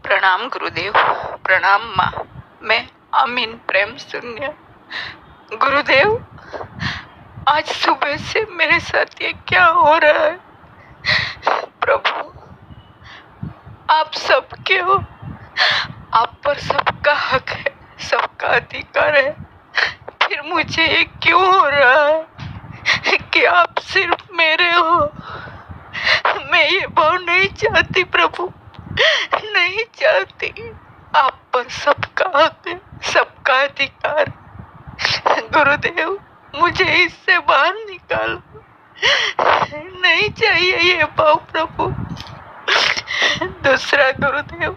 प्रणाम गुरुदेव। प्रणाम माँ। मैं अमीन प्रेम शून्य। गुरुदेव, आज सुबह से मेरे साथ ये क्या हो रहा है? प्रभु, आप सबके हो, आप पर सबका हक है, सबका अधिकार है, फिर मुझे ये क्यों हो रहा है कि आप सिर्फ मेरे हो? मैं ये भाव नहीं चाहती प्रभु, नहीं चाहती। आप पर सबका हक है, सबका अधिकार। गुरुदेव, मुझे इससे बाहर निकालो, नहीं चाहिए ये भाव प्रभु। दूसरा गुरुदेव,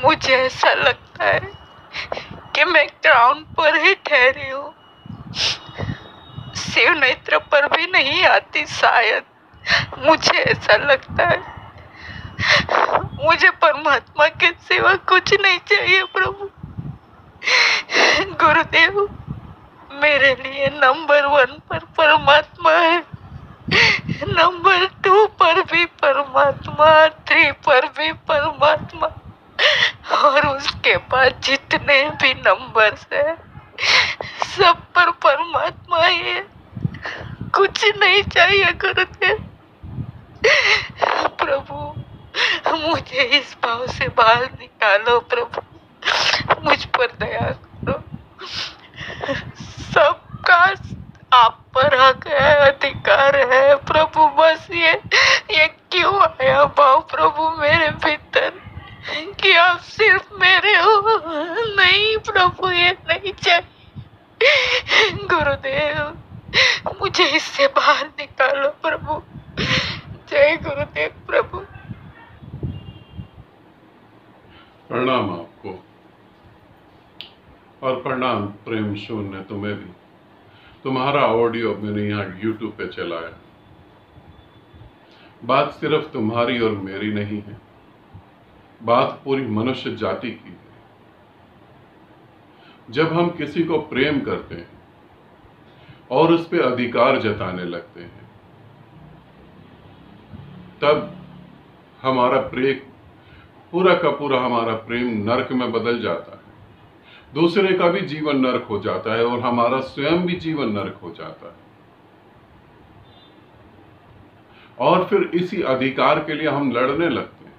मुझे ऐसा लगता है कि मैं ग्राउंड पर ही ठहरी हूँ, शिव नेत्र पर भी नहीं आती शायद। मुझे ऐसा लगता है मुझे परमात्मा के सिवा कुछ नहीं चाहिए प्रभु। गुरुदेव, मेरे लिए नंबर 1 पर परमात्मा है, नंबर 2 पर भी परमात्मा, 3 पर भी परमात्मा, और उसके बाद जितने भी नंबर्स है सब पर परमात्मा ही है। कुछ नहीं चाहिए गुरुदेव। प्रभु, मुझे इस भाव से बाहर निकालो प्रभु, मुझ पर दया करो। सबका आप पर हक है, अधिकार है प्रभु। बस ये क्यों आया भाव प्रभु मेरे भीतर कि आप सिर्फ मेरे हो? नहीं प्रभु, ये नहीं चाहिए। गुरुदेव, मुझे इससे बाहर निकालो प्रभु। जय गुरुदेव प्रभु। प्रणाम आपको, और प्रणाम प्रेम शून्य तुम्हें भी। तुम्हारा ऑडियो मैंने यहाँ YouTube पे चलाया। बात सिर्फ तुम्हारी और मेरी नहीं है, बात पूरी मनुष्य जाति की है। जब हम किसी को प्रेम करते हैं और उस पर अधिकार जताने लगते हैं, तब हमारा प्रेम पूरा का पूरा हमारा प्रेम नरक में बदल जाता है। दूसरे का भी जीवन नरक हो जाता है और हमारा स्वयं भी जीवन नरक हो जाता है। और फिर इसी अधिकार के लिए हम लड़ने लगते हैं।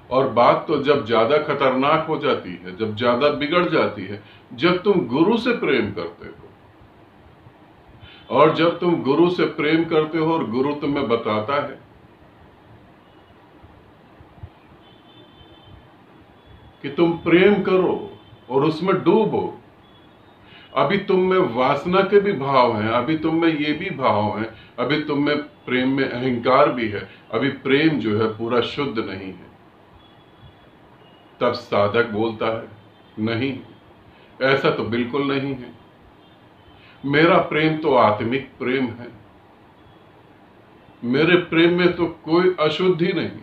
और बात तो जब ज्यादा खतरनाक हो जाती है, जब ज्यादा बिगड़ जाती है, जब तुम गुरु से प्रेम करते हो। और जब तुम गुरु से प्रेम करते हो और गुरु तुम्हें बताता है कि तुम प्रेम करो और उसमें डूबो। अभी तुम में वासना के भी भाव हैं, अभी तुम में ये भी भाव हैं, अभी तुम में प्रेम में अहंकार भी है, अभी प्रेम जो है पूरा शुद्ध नहीं है। तब साधक बोलता है, नहीं, ऐसा तो बिल्कुल नहीं है, मेरा प्रेम तो आत्मिक प्रेम है, मेरे प्रेम में तो कोई अशुद्धि नहीं।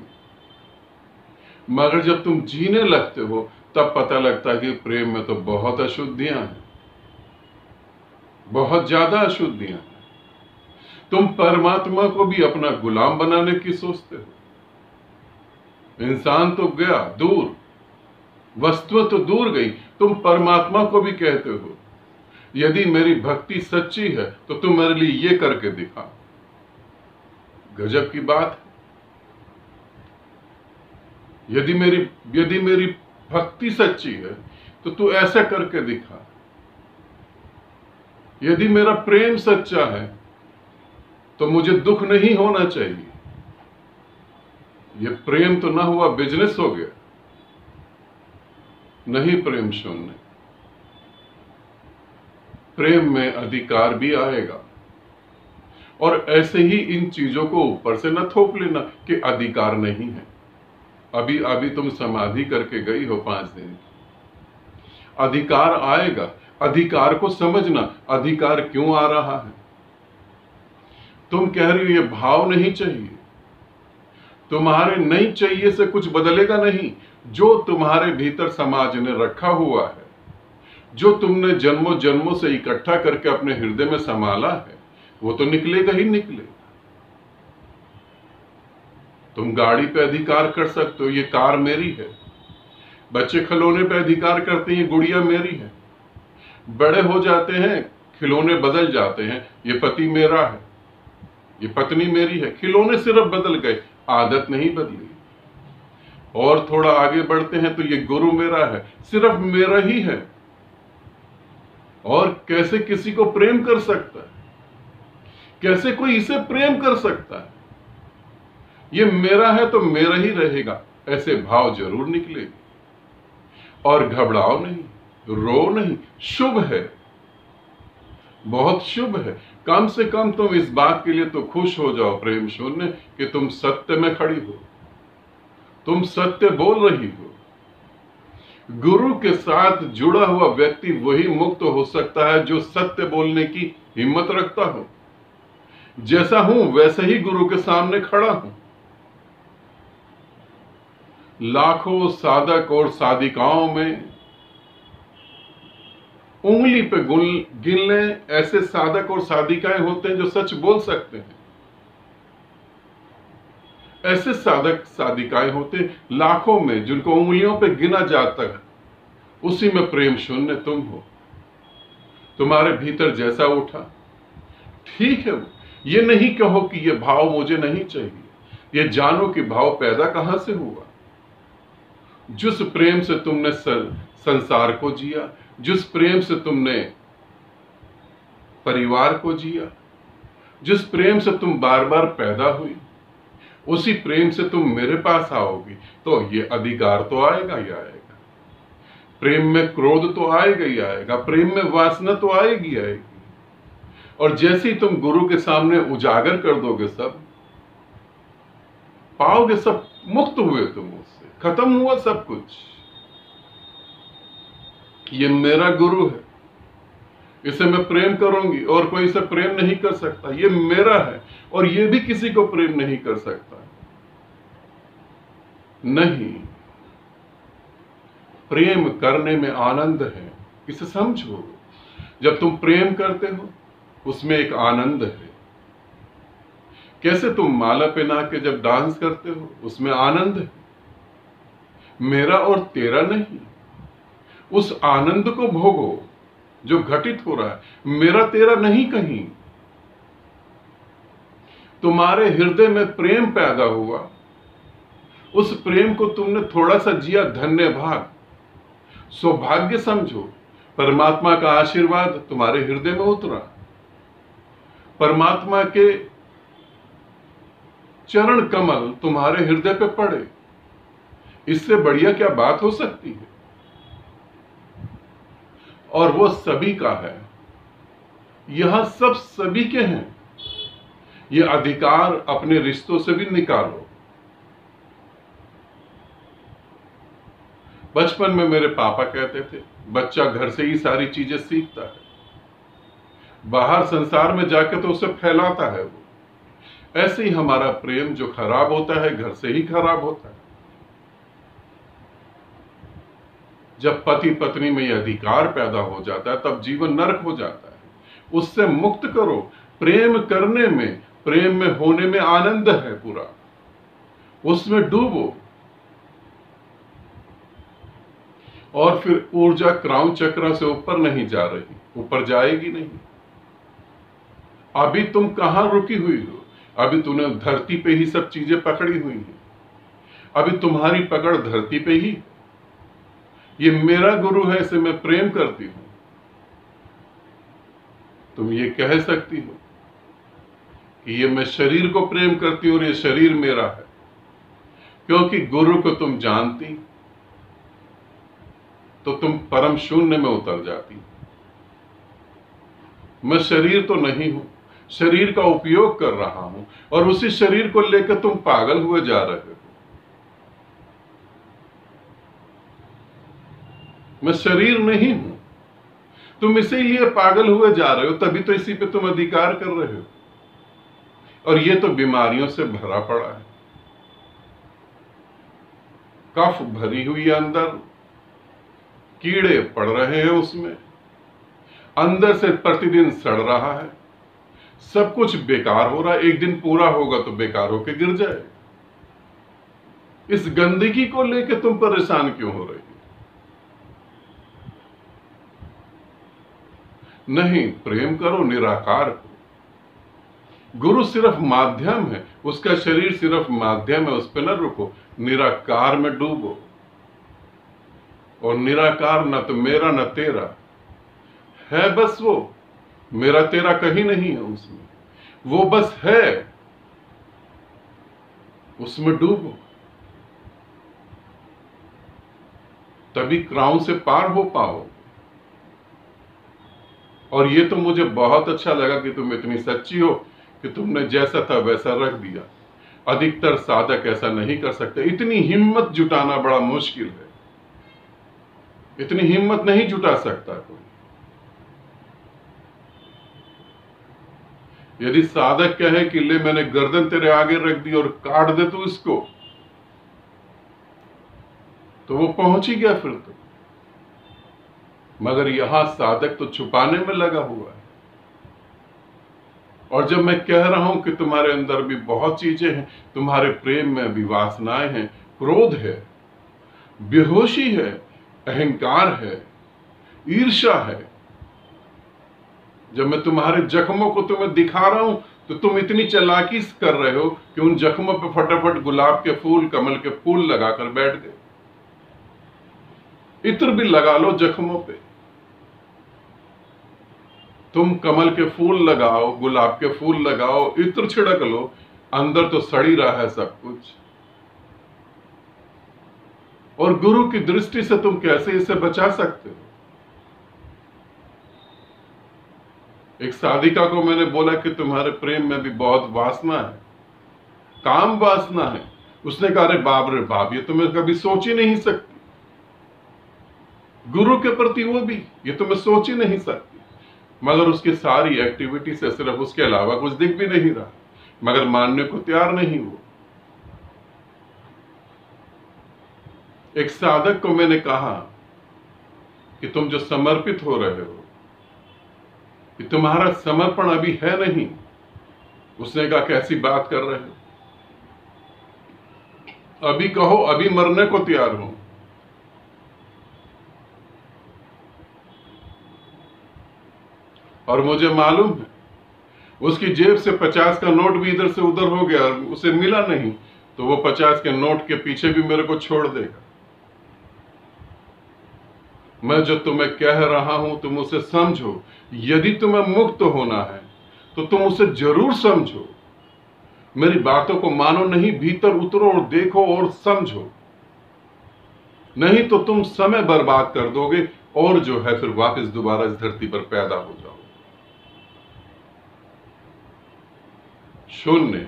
मगर जब तुम जीने लगते हो तब पता लगता है कि प्रेम में तो बहुत अशुद्धियां हैं, बहुत ज्यादा अशुद्धियां हैं। तुम परमात्मा को भी अपना गुलाम बनाने की सोचते हो। इंसान तो गया दूर, वस्तु तो दूर गई, तुम परमात्मा को भी कहते हो यदि मेरी भक्ति सच्ची है तो तुम मेरे लिए ये करके दिखा। गजब की बात है। यदि मेरी भक्ति सच्ची है तो तू ऐसा करके दिखा। यदि मेरा प्रेम सच्चा है तो मुझे दुख नहीं होना चाहिए। ये प्रेम तो ना हुआ, बिजनेस हो गया। नहीं प्रेम शून्य, प्रेम में अधिकार भी आएगा। और ऐसे ही इन चीजों को ऊपर से न थोप लेना कि अधिकार नहीं है। अभी तुम समाधि करके गई हो 5 दिन, अधिकार आएगा। अधिकार को समझना, अधिकार क्यों आ रहा है। तुम कह रही हो ये भाव नहीं चाहिए, तुम्हारे नहीं चाहिए से कुछ बदलेगा नहीं। जो तुम्हारे भीतर समाज ने रखा हुआ है, जो तुमने जन्मों जन्मों से इकट्ठा करके अपने हृदय में संभाला है, वो तो निकलेगा ही निकलेगा। तुम गाड़ी पे अधिकार कर सकते हो, ये कार मेरी है। बच्चे खिलौने पे अधिकार करते हैं, ये गुड़िया मेरी है। बड़े हो जाते हैं, खिलौने बदल जाते हैं, ये पति मेरा है, ये पत्नी मेरी है। खिलौने सिर्फ बदल गए, आदत नहीं बदली। और थोड़ा आगे बढ़ते हैं तो ये गुरु मेरा है, सिर्फ मेरा ही है। और कैसे किसी को प्रेम कर सकता है, कैसे कोई इसे प्रेम कर सकता है? ये मेरा है तो मेरा ही रहेगा, ऐसे भाव जरूर निकलेगी। और घबराओ नहीं, रो नहीं, शुभ है, बहुत शुभ है। कम से कम तुम इस बात के लिए तो खुश हो जाओ प्रेम शून्य कि तुम सत्य में खड़ी हो, तुम सत्य बोल रही हो। गुरु के साथ जुड़ा हुआ व्यक्ति वही मुक्त हो सकता है जो सत्य बोलने की हिम्मत रखता हो। जैसा हूं वैसे ही गुरु के सामने खड़ा हूं। लाखों साधक और साधिकाओं में उंगली पे गिन लें ऐसे साधक और साधिकाएं होते हैं जो सच बोल सकते हैं। ऐसे साधक साधिकाएं होते लाखों में, जिनको उंगलियों पे गिना जाता है। उसी में प्रेम शून्य तुम हो। तुम्हारे भीतर जैसा उठा ठीक है, ये नहीं कहो कि ये भाव मुझे नहीं चाहिए। ये जानो कि भाव पैदा कहां से हुआ। जिस प्रेम से तुमने संसार को जिया, जिस प्रेम से तुमने परिवार को जिया, जिस प्रेम से तुम बार बार पैदा हुई, उसी प्रेम से तुम मेरे पास आओगी तो ये अधिकार तो आएगा ही आएगा। प्रेम में क्रोध तो आएगा ही आएगा, प्रेम में वासना तो आएगी आएगी। और जैसे ही तुम गुरु के सामने उजागर कर दोगे, सब पाओगे, सब मुक्त हुए तुम, उससे खत्म हुआ सब कुछ। ये मेरा गुरु है, इसे मैं प्रेम करूंगी और कोई इसे प्रेम नहीं कर सकता। ये मेरा है और ये भी किसी को प्रेम नहीं कर सकता। नहीं, प्रेम करने में आनंद है, इसे समझो। जब तुम प्रेम करते हो उसमें एक आनंद है। कैसे तुम माला पहना के जब डांस करते हो उसमें आनंद है। मेरा और तेरा नहीं, उस आनंद को भोगो जो घटित हो रहा है। मेरा तेरा नहीं कहीं। तुम्हारे हृदय में प्रेम पैदा हुआ, उस प्रेम को तुमने थोड़ा सा जिया, धन्य भाग, सौभाग्य समझो। परमात्मा का आशीर्वाद तुम्हारे हृदय में उतरा, परमात्मा के चरण कमल तुम्हारे हृदय पे पड़े। इससे बढ़िया क्या बात हो सकती है? और वो सभी का है, यहां सब सभी के हैं। ये अधिकार अपने रिश्तों से भी निकालो। बचपन में मेरे पापा कहते थे, बच्चा घर से ही सारी चीजें सीखता है, बाहर संसार में जाके तो उसे फैलाता है वो। ऐसे ही हमारा प्रेम जो खराब होता है घर से ही खराब होता है। जब पति पत्नी में यह अधिकार पैदा हो जाता है तब जीवन नरक हो जाता है। उससे मुक्त करो। प्रेम करने में, प्रेम में होने में आनंद है पूरा, उसमें डूबो। और फिर ऊर्जा क्राउन चक्र से ऊपर नहीं जा रही, ऊपर जाएगी नहीं। अभी तुम कहां रुकी हुई हो? अभी तूने धरती पे ही सब चीजें पकड़ी हुई हैं। अभी तुम्हारी पकड़ धरती पे ही। ये मेरा गुरु है, इसे मैं प्रेम करती हूं। तुम ये कह सकती हो कि ये मैं शरीर को प्रेम करती हूं और ये शरीर मेरा है, क्योंकि गुरु को तुम जानती तो तुम परम शून्य में उतर जाती। मैं शरीर तो नहीं हूं, शरीर का उपयोग कर रहा हूं और उसी शरीर को लेकर तुम पागल हुए जा रहे हो। मैं शरीर नहीं हूं, तुम इसीलिए पागल हुए जा रहे हो, तभी तो इसी पे तुम अधिकार कर रहे हो। और ये तो बीमारियों से भरा पड़ा है। कफ भरी हुई अंदर, कीड़े पड़ रहे हैं उसमें, अंदर से प्रतिदिन सड़ रहा है, सब कुछ बेकार हो रहा है। एक दिन पूरा होगा तो बेकार होके गिर जाए। इस गंदगी को लेकर तुम परेशान क्यों हो रही हो? नहीं, प्रेम करो, निराकार हो। गुरु सिर्फ माध्यम है, उसका शरीर सिर्फ माध्यम है, उस पर न रुको, निराकार में डूबो। और निराकार न तो मेरा न तेरा है, बस वो मेरा तेरा कहीं नहीं है उसमें, वो बस है, उसमें डूबो, तभी क्राउन से पार हो पाओ। और ये तो मुझे बहुत अच्छा लगा कि तुम इतनी सच्ची हो कि तुमने जैसा था वैसा रख दिया। अधिकतर साधक ऐसा नहीं कर सकते। इतनी हिम्मत जुटाना बड़ा मुश्किल है, इतनी हिम्मत नहीं जुटा सकता कोई। यदि साधक कहे कि ले मैंने गर्दन तेरे आगे रख दी और काट दे तू इसको, तो वो पहुंच ही गया फिर तो। मगर यहां साधक तो छुपाने में लगा हुआ है। और जब मैं कह रहा हूं कि तुम्हारे अंदर भी बहुत चीजें हैं, तुम्हारे प्रेम में भी वासनाएं हैं, क्रोध है, बेहोशी है, अहंकार है, ईर्ष्या है। जब मैं तुम्हारे जख्मों को तुम्हें दिखा रहा हूं तो तुम इतनी चालाकी कर रहे हो कि उन जख्मों पे फटाफट गुलाब के फूल, कमल के फूल लगाकर बैठ गए। इत्र भी लगा लो जख्मों पे। तुम कमल के फूल लगाओ, गुलाब के फूल लगाओ, इत्र छिड़क लो, अंदर तो सड़ी रहा है सब कुछ। और गुरु की दृष्टि से तुम कैसे इसे बचा सकते हो? एक साधिका को मैंने बोला कि तुम्हारे प्रेम में भी बहुत वासना है, काम वासना है। उसने कहा अरे बाप रे बाप, ये तुम्हें कभी सोच ही नहीं सकती। गुरु के प्रति वो भी, ये तुम्हें सोच ही नहीं सकती। मगर उसकी सारी एक्टिविटी से सिर्फ उसके अलावा कुछ दिख भी नहीं रहा, मगर मानने को तैयार नहीं वो। एक साधक को मैंने कहा कि तुम जो समर्पित हो रहे हो, कि तुम्हारा समर्पण अभी है नहीं। उसने कहा कैसी बात कर रहे हो, अभी कहो, अभी मरने को तैयार हूं। और मुझे मालूम है उसकी जेब से 50 का नोट भी इधर से उधर हो गया, उसे मिला नहीं, तो वो 50 के नोट के पीछे भी मेरे को छोड़ देगा। मैं जो तुम्हें कह रहा हूं तुम उसे समझो। यदि तुम्हें मुक्त होना है तो तुम उसे जरूर समझो। मेरी बातों को मानो नहीं, भीतर उतरो और देखो और समझो। नहीं तो तुम समय बर्बाद कर दोगे और जो है फिर वापस दोबारा इस धरती पर पैदा हो जाओ। शून्य,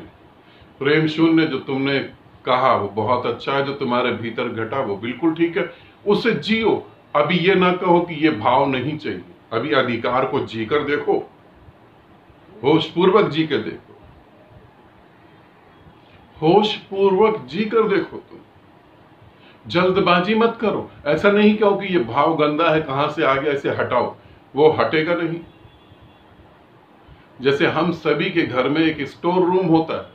प्रेम शून्य जो तुमने कहा वो बहुत अच्छा है। जो तुम्हारे भीतर घटा वो बिल्कुल ठीक है, उसे जियो। अभी ये ना कहो कि ये भाव नहीं चाहिए, अभी अधिकार को जीकर देखो, होशपूर्वक जी के देखो, होशपूर्वक जी कर देखो। तुम जल्दबाजी मत करो। ऐसा नहीं कहो कि ये भाव गंदा है, कहां से आ गया, इसे हटाओ, वो हटेगा नहीं। जैसे हम सभी के घर में एक स्टोर रूम होता है,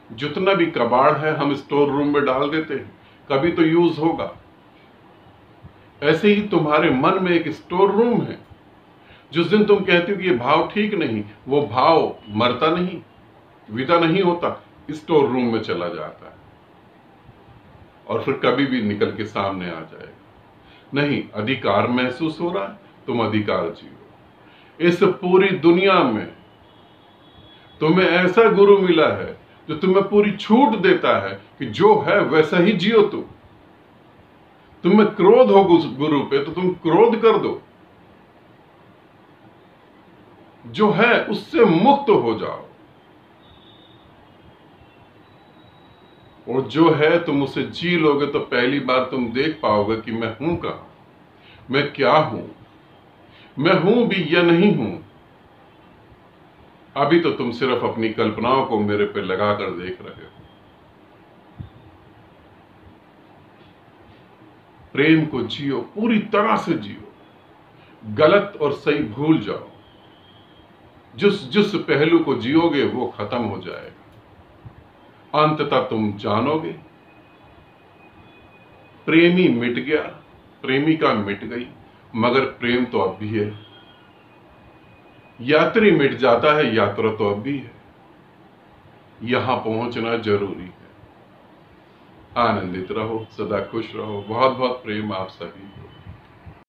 जितना भी कबाड़ है हम स्टोर रूम में डाल देते हैं, कभी तो यूज होगा। ऐसे ही तुम्हारे मन में एक स्टोर रूम है। जिस दिन तुम कहते हो कि ये भाव ठीक नहीं, वो भाव मरता नहीं, विदा नहीं होता, स्टोर रूम में चला जाता है और फिर कभी भी निकल के सामने आ जाएगा। नहीं, अधिकार महसूस हो रहा है, तुम अधिकार जियो। इस पूरी दुनिया में तुम्हें ऐसा गुरु मिला है जो तुम्हें पूरी छूट देता है कि जो है वैसा ही जियो। तुम्हें क्रोध हो गुरु पे तो तुम क्रोध कर दो, जो है उससे मुक्त हो जाओ। और जो है तुम उसे जी लोगे तो पहली बार तुम देख पाओगे कि मैं हूं कहां, मैं क्या हूं, मैं हूं भी या नहीं हूं। अभी तो तुम सिर्फ अपनी कल्पनाओं को मेरे पे लगाकर देख रहे हो। प्रेम को जियो, पूरी तरह से जियो, गलत और सही भूल जाओ। जिस पहलू को जियोगे वो खत्म हो जाएगा। अंततः तुम जानोगे प्रेमी मिट गया, प्रेमिका मिट गई, मगर प्रेम तो अब भी है। यात्री मिट जाता है, यात्रा तो अब भी है। यहां पहुंचना जरूरी है। आनंदित रहो, सदा खुश रहो। बहुत बहुत प्रेम आप सभी को।